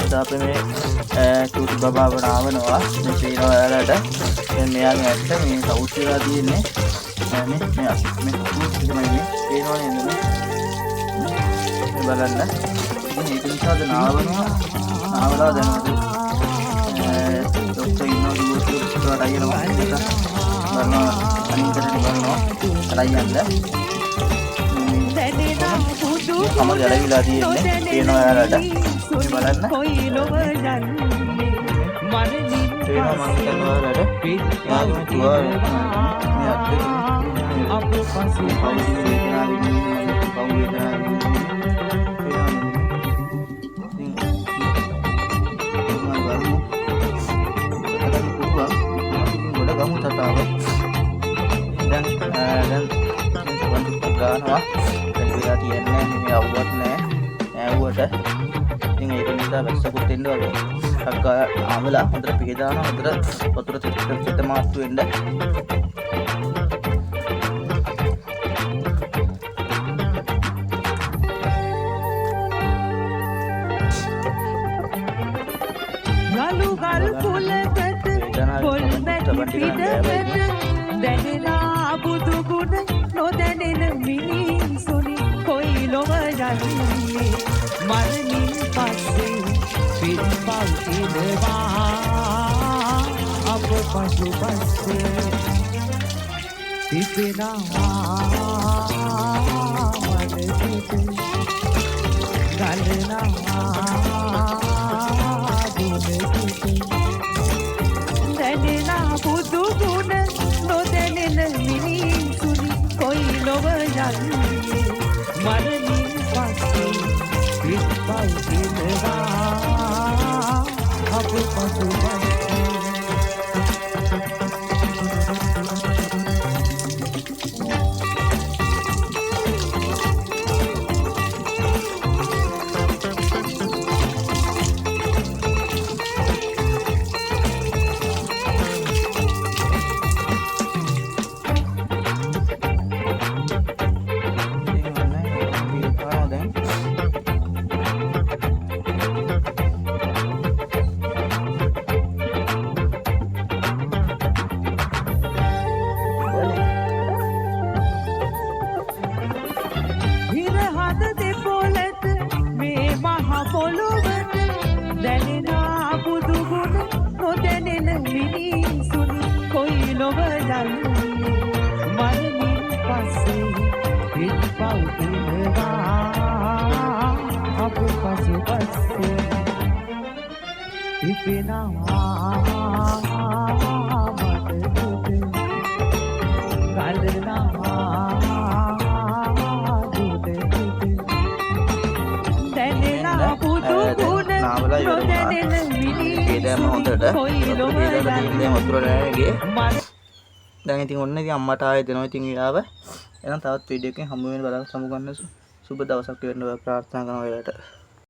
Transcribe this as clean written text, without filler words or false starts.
අද අපි මේ චූටි බබාවට ආවනවා මේ පේනවා ඔයාලට දැන් මෙයාගේ ඇත්ත මේ සවුත් වෙලා තියෙන්නේ මේ චූටි තමයි මේ පේනවා නේද මේ බලන්න ඉතින් ඒක නිසාද නාවනවා නාවලා දැන් ડોක්ටර් ඉන්නවා දුවලා අරගෙනවා බලනවා අනිකට බලනවා අරයන්ද කම ගැලවිලා තියෙන්නේ පේනවා ඔයාලට මේ බලන්න පේනවා මම හිතනවා ඔයාලට යාළුවෝ තුවා මේ අත්දැකීම් අපේ පස්සේ පවුල් ගන්නවා දැන් වෙලා තියන්නේ මේ අවුවත් නෑ ඇව්වට ඉතින් ඒක නිසා වැස්සකුත් එන්න වගේ ටක් ආවලා හොඳට පිහ දානවා හොඳට වතුර චිත්ත මාස්තු වෙන්න ගලු ගල් කුලකට පොල් මැටි පිටකට දැනෙනා බුදු ගුණ නොදැනෙන මිනිසුනි කොයි ලොව යන්නේ මරණින් පස්සේ පිටපව් ඉදවා අප පසු පස්සේ තිබෙනවා මන පිට ගලනවා දුන පිට දැනෙනා බුදු ගුණ නොදැනෙන මිනිසුනි කොයි ලොව යන්නේ මරණින් පස්සේ පිටපව් ඉදවා අප පසු පස්සේ දැනෙනා බුදු ගුණ නොදැනෙන මිනිසුනි කොයි ලොව යන්නේ මරණින් පස්සේ පිටපව් ඉදවා අප පසු පස්සේ තිබෙනවා මට දුක ගලනවා දුක දැනෙනා බුදු ගුණ නාවලා ඉවරනවා ඒදම හොඳට ඒදම වතුර නෑගේ දැන් ඉතින් ඔන්න ඉතින් අම්මට ආයෙ දෙනවා ඉතින් ඊළාව එහෙනම් තවත් වීඩියෝ එකකින් හමු වෙන බලන්න සමු ගන්න සුබ දවසක් වෙන්න ප්‍රාර්ථනා කරනවා ඔයාලට